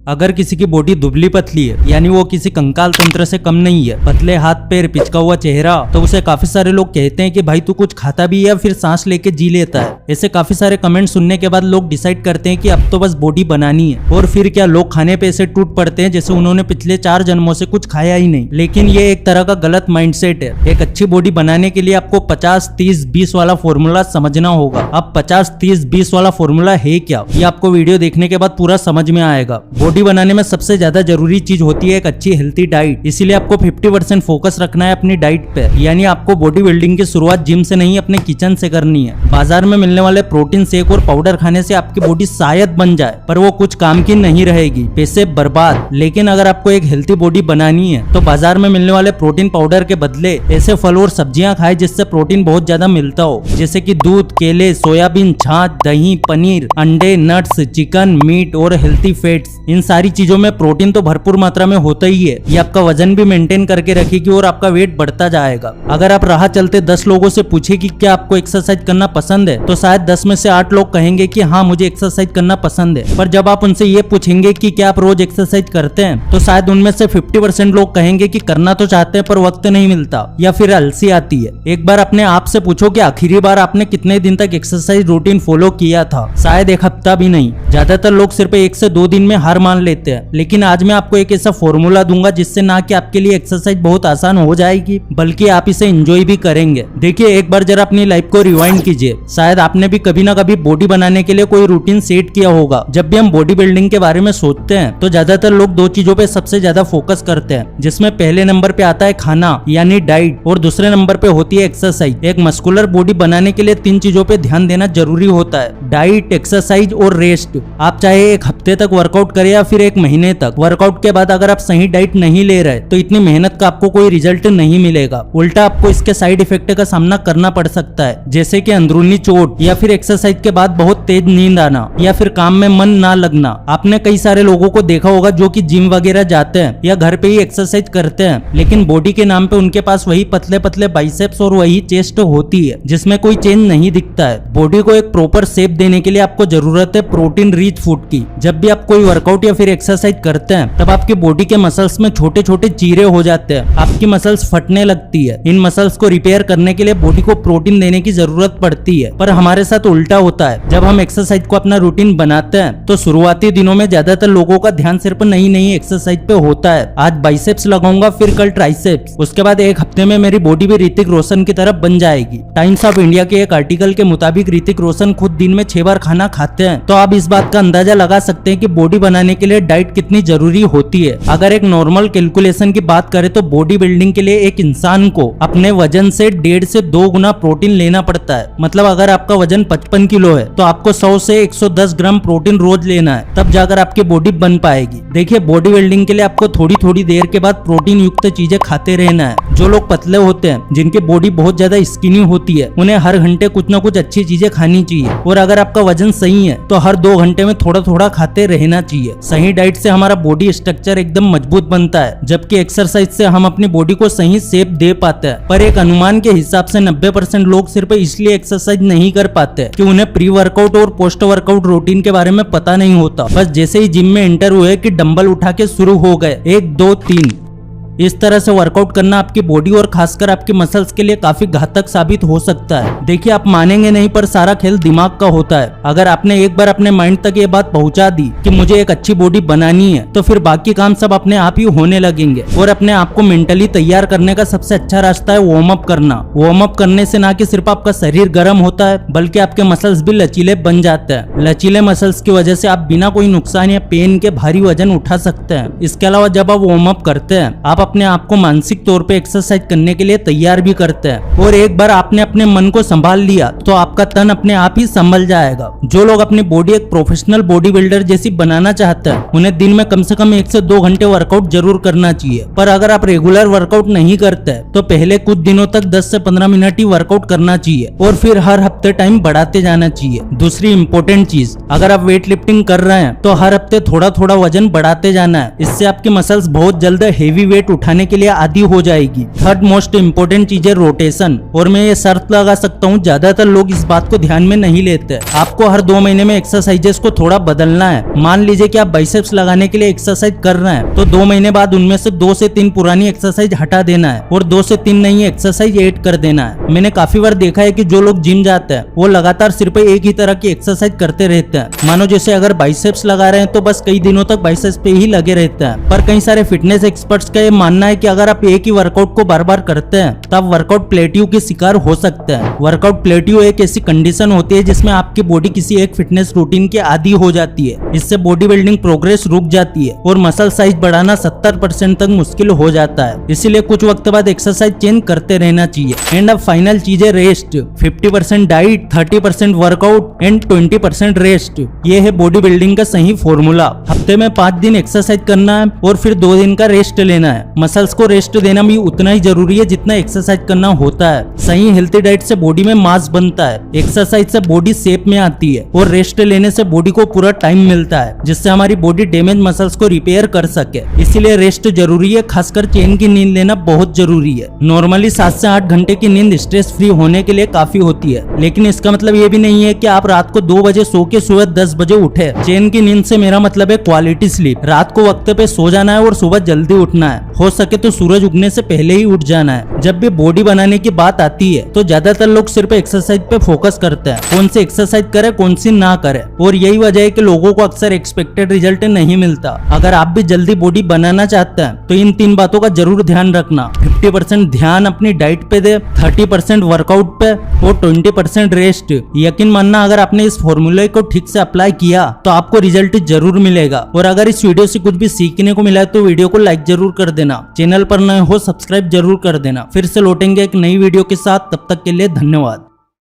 अगर किसी की बॉडी दुबली पतली है यानी वो किसी कंकाल तंत्र से कम नहीं है, पतले हाथ पैर पिचका हुआ चेहरा, तो उसे काफी सारे लोग कहते हैं कि भाई तू कुछ खाता भी है या फिर सांस लेके जी लेता है। ऐसे काफी सारे कमेंट सुनने के बाद लोग डिसाइड करते हैं कि अब तो बस बॉडी बनानी है। और फिर क्या लोग खाने पे ऐसे टूट पड़ते हैं जैसे उन्होंने पिछले 4 जन्मों से कुछ खाया ही नहीं। लेकिन ये एक तरह का गलत माइंडसेट है। एक अच्छी बॉडी बनाने के लिए आपको 50-30-20 वाला फॉर्मूला समझना होगा। अब 50-30-20 वाला फॉर्मूला है क्या, ये आपको वीडियो देखने के बाद पूरा समझ में आएगा। बॉडी बनाने में सबसे ज्यादा जरूरी चीज होती है एक अच्छी हेल्थी डाइट। इसीलिए आपको 50% फोकस रखना है अपनी डाइट पे। यानी आपको बॉडी बिल्डिंग की शुरुआत जिम से नहीं अपने किचन से करनी है। बाजार में मिलने वाले प्रोटीन शेक और पाउडर खाने से आपकी बॉडी शायद बन जाए, पर वो कुछ काम की नहीं रहेगी, पैसे बर्बाद। लेकिन अगर आपको एक हेल्थी बॉडी बनानी है तो बाजार में मिलने वाले प्रोटीन पाउडर के बदले ऐसे फल और सब्जियां खाए जिससे प्रोटीन बहुत ज्यादा मिलता हो, जैसे कि दूध, केले, सोयाबीन, छाछ, दही, पनीर, अंडे, नट्स, चिकन, मीट और हेल्थी फैट्स। इन सारी चीजों में प्रोटीन तो भरपूर मात्रा में होता ही है। ये आपका वजन भी मेंटेन करके रखेगी और आपका वेट बढ़ता जाएगा। अगर आप राह चलते 10 लोगों से पूछे कि क्या आपको एक्सरसाइज करना पसंद है, तो शायद 10 में से 8 लोग कहेंगे कि हाँ मुझे एक्सरसाइज करना पसंद है। पर जब आप उनसे ये पूछेंगे कि क्या आप रोज एक्सरसाइज करते हैं, तो शायद उनमें से 50% लोग कहेंगे कि करना तो चाहते हैं पर वक्त नहीं मिलता या फिर अलसी आती है। एक बार अपने आप से पूछो कि आखिरी बार आपने कितने दिन तक एक्सरसाइज रूटीन फॉलो किया था। शायद एक हफ्ता भी नहीं। ज्यादातर लोग सिर्फ 1 से 2 दिन में हार मान लेते हैं। लेकिन आज मैं आपको एक ऐसा फॉर्मूला दूंगा जिससे ना कि आपके लिए एक्सरसाइज बहुत आसान हो जाएगी बल्कि आप इसे एंजॉय भी करेंगे। देखिए एक बार जरा अपनी लाइफ को रिवाइंड कीजिए। शायद आपने भी कभी ना कभी बॉडी बनाने के लिए कोई रूटीन सेट किया होगा। जब भी हम बॉडी बिल्डिंग के बारे में सोचते हैं तो ज्यादातर लोग 2 चीजों पे सबसे ज्यादा फोकस करते हैं, जिसमें पहले नंबर पे आता है खाना यानी डाइट और दूसरे नंबर पे होती है एक्सरसाइज। एक मस्कुलर बॉडी बनाने के लिए 3 चीजों पे ध्यान देना जरूरी होता है, डाइट, एक्सरसाइज और रेस्ट। आप चाहे 1 हफ्ते तक वर्कआउट करें या फिर 1 महीने तक, वर्कआउट के बाद अगर आप सही डाइट नहीं ले रहे तो इतनी मेहनत का आपको कोई रिजल्ट नहीं मिलेगा। उल्टा आपको इसके साइड इफेक्ट का सामना करना पड़ सकता है, जैसे कि अंदरूनी चोट या फिर एक्सरसाइज के बाद बहुत तेज नींद आना या फिर काम में मन ना लगना। आपने कई सारे लोगों को देखा होगा जो कि जिम वगैरह जाते हैं या घर पे ही एक्सरसाइज करते हैं, लेकिन बॉडी के नाम पे उनके पास वही पतले पतले बाइसेप्स और वही चेस्ट होती है जिसमें कोई चेंज नहीं दिखता है। बॉडी को एक प्रॉपर शेप देने के लिए आपको जरूरत है प्रोटीन रिच फूड की। जब भी आप कोई वर्कआउट या फिर एक्सरसाइज करते हैं तब आपकी बॉडी के मसल्स में छोटे छोटे चीरे हो जाते हैं, आपकी मसल्स फटने लगती है। इन मसल्स को रिपेयर करने के लिए बॉडी को प्रोटीन देने की जरूरत पड़ती है। पर हमारे साथ उल्टा होता है। जब हम एक्सरसाइज को अपना रूटीन बनाते हैं तो शुरुआती दिनों में ज्यादातर लोगों का ध्यान सिर्फ नई नई एक्सरसाइज पे होता है। आज बाइसेप्स लगाऊंगा फिर कल ट्राइसेप्स, उसके बाद 1 हफ्ते में मेरी बॉडी भी ऋतिक रोशन की तरफ बन जाएगी। टाइम्स ऑफ इंडिया के एक आर्टिकल के मुताबिक ऋतिक रोशन खुद दिन में 6 बार खाना खाते हैं। तो आप इस बात का अंदाजा लगा सकते हैं कि बॉडी बनाने के लिए डाइट कितनी जरूरी होती है। अगर एक नॉर्मल कैलकुलेशन की बात करें तो बॉडी बिल्डिंग के लिए एक इंसान को अपने वजन से 1.5 से 2 गुना प्रोटीन लेना पड़ता है। मतलब अगर आपका वजन 55 किलो है तो आपको 100 से 110 ग्राम प्रोटीन रोज लेना है, तब जाकर आपकी बॉडी बन पाएगी। देखिए बॉडी बिल्डिंग के लिए आपको थोड़ी थोड़ी देर के बाद प्रोटीन युक्त चीजें खाते रहना है। जो लोग पतले होते हैं, जिनकी बॉडी बहुत ज्यादा स्किनी होती है, उन्हें हर घंटे कुछ ना कुछ अच्छी चीजें खानी चाहिए। और अगर आपका वजन सही है तो हर 2 घंटे में थोड़ा थोड़ा खाते रहना चाहिए। सही डाइट से हमारा बॉडी स्ट्रक्चर एकदम मजबूत बनता है, जबकि एक्सरसाइज से हम अपनी बॉडी को सही शेप दे पाते हैं। पर एक अनुमान के हिसाब से 90% लोग सिर्फ इसलिए एक्सरसाइज नहीं कर पाते कि उन्हें प्री वर्कआउट और पोस्ट वर्कआउट रूटीन के बारे में पता नहीं होता। बस जैसे ही जिम में एंटर हुए कि डंबल उठा के शुरू हो गए 1 2 3। इस तरह से वर्कआउट करना आपकी बॉडी और खासकर आपके मसल्स के लिए काफी घातक साबित हो सकता है। देखिए आप मानेंगे नहीं पर सारा खेल दिमाग का होता है। अगर आपने एक बार अपने माइंड तक ये बात पहुंचा दी कि मुझे एक अच्छी बॉडी बनानी है, तो फिर बाकी काम सब अपने आप ही होने लगेंगे। और अपने आप को मेंटली तैयार करने का सबसे अच्छा रास्ता है वार्म अप करना। वार्म अप करने से ना कि सिर्फ आपका शरीर गर्म होता है बल्कि आपके मसल्स भी लचीले बन जाते हैं। लचीले मसल्स की वजह से आप बिना कोई नुकसान या पेन के भारी वजन उठा सकते हैं। इसके अलावा जब आप वार्म अप करते हैं आप अपने आप को मानसिक तौर पे एक्सरसाइज करने के लिए तैयार भी करते हैं। और एक बार आपने अपने मन को संभाल लिया तो आपका तन अपने आप ही संभल जाएगा। जो लोग अपनी बॉडी एक प्रोफेशनल बॉडी बिल्डर जैसी बनाना चाहते हैं उन्हें दिन में कम से कम 1 से 2 घंटे वर्कआउट जरूर करना चाहिए। पर अगर आप रेगुलर वर्कआउट नहीं करते तो पहले कुछ दिनों तक 10 से 15 मिनट ही वर्कआउट करना चाहिए और फिर हर हफ्ते टाइम बढ़ाते जाना चाहिए। दूसरी इंपॉर्टेंट चीज, अगर आप वेट लिफ्टिंग कर रहे हैं तो हर हफ्ते थोड़ा थोड़ा वजन बढ़ाते जाना है। इससे आपकी मसल्स बहुत जल्द हेवी वेट उठाने के लिए आदी हो जाएगी। थर्ड मोस्ट इम्पोर्टेंट चीज है रोटेशन, और मैं ये शर्त लगा सकता हूँ ज्यादातर लोग इस बात को ध्यान में नहीं लेते। आपको हर 2 महीने में एक्सरसाइजेस को थोड़ा बदलना है। मान लीजिए कि आप बाइसेप्स लगाने के लिए एक्सरसाइज कर रहे हैं, तो 2 महीने बाद उनमें से 2 से 3 पुरानी एक्सरसाइज हटा देना है और 2 से 3 नई एक्सरसाइज ऐड कर देना है। मैंने काफी बार देखा है कि जो लोग जिम जाते हैं वो लगातार सिर्फ एक ही तरह की एक्सरसाइज करते रहते हैं। मानो जैसे अगर बाइसेप्स लगा रहे हैं तो बस कई दिनों तक बाइसेप्स पे ही लगे रहते हैं। पर कई सारे फिटनेस एक्सपर्ट्स का ये मानना है कि अगर आप एक ही वर्कआउट को बार बार करते हैं तो आप वर्कआउट प्लेट्यू के शिकार हो सकते हैं। वर्कआउट प्लेट्यू एक ऐसी कंडीशन होती है जिसमें आपकी बॉडी किसी एक फिटनेस रूटीन के आदी हो जाती है। इससे बॉडी बिल्डिंग प्रोग्रेस रुक जाती है और मसल साइज बढ़ाना 70% तक मुश्किल हो जाता है। इसीलिए कुछ वक्त बाद एक्सरसाइज चेंज करते रहना चाहिए। एंड अब फाइनल चीज है rest. 50% diet, 30% workout and 20% rest. ये है बॉडी बिल्डिंग का सही फॉर्मूला। हफ्ते में 5 दिन एक्सरसाइज करना है और फिर 2 दिन का रेस्ट लेना है। मसल्स को रेस्ट देना भी उतना ही जरूरी है जितना एक्सरसाइज करना होता है। सही हेल्थी डाइट से बॉडी में मास बनता है, एक्सरसाइज से बॉडी शेप में आती है और रेस्ट लेने से बॉडी को पूरा टाइम मिलता है जिससे हमारी बॉडी डैमेज मसल्स को रिपेयर कर सके। इसीलिए रेस्ट जरूरी है, खासकर चैन की नींद लेना बहुत जरूरी है। नॉर्मली 7 से 8 घंटे की नींद स्ट्रेस फ्री होने के लिए काफी होती है, लेकिन इसका मतलब ये भी नहीं है कि आप रात को 2 बजे सो के सुबह 10 बजे उठे। चैन की नींद से मेरा मतलब है क्वालिटी स्लीप। रात को वक्त पे सो जाना है और सुबह जल्दी उठना है। हो सके तो सूरज उगने से पहले ही उठ जाना है। जब भी बॉडी बनाने की बात आती है तो ज्यादातर लोग सिर्फ एक्सरसाइज पे फोकस करते हैं, कौन सी एक्सरसाइज करे कौन सी ना करे, और यही वजह है कि लोगों को अक्सर एक्सपेक्टेड रिजल्ट नहीं मिलता। अगर आप भी जल्दी बॉडी बनाना चाहते हैं तो इन 3 बातों का जरूर ध्यान रखना। 50% ध्यान अपनी डाइट पे दे, 30% वर्कआउट पे और 20% रेस्ट। यकीन मानना अगर आपने इस फॉर्मूले को ठीक से अप्लाई किया तो आपको रिजल्ट जरूर मिलेगा। और अगर इस वीडियो से कुछ भी सीखने को मिला है तो वीडियो को लाइक जरूर कर देना। चैनल पर नए हो सब्सक्राइब जरूर कर देना। फिर से लौटेंगे एक नई वीडियो के साथ, तब तक के लिए धन्यवाद।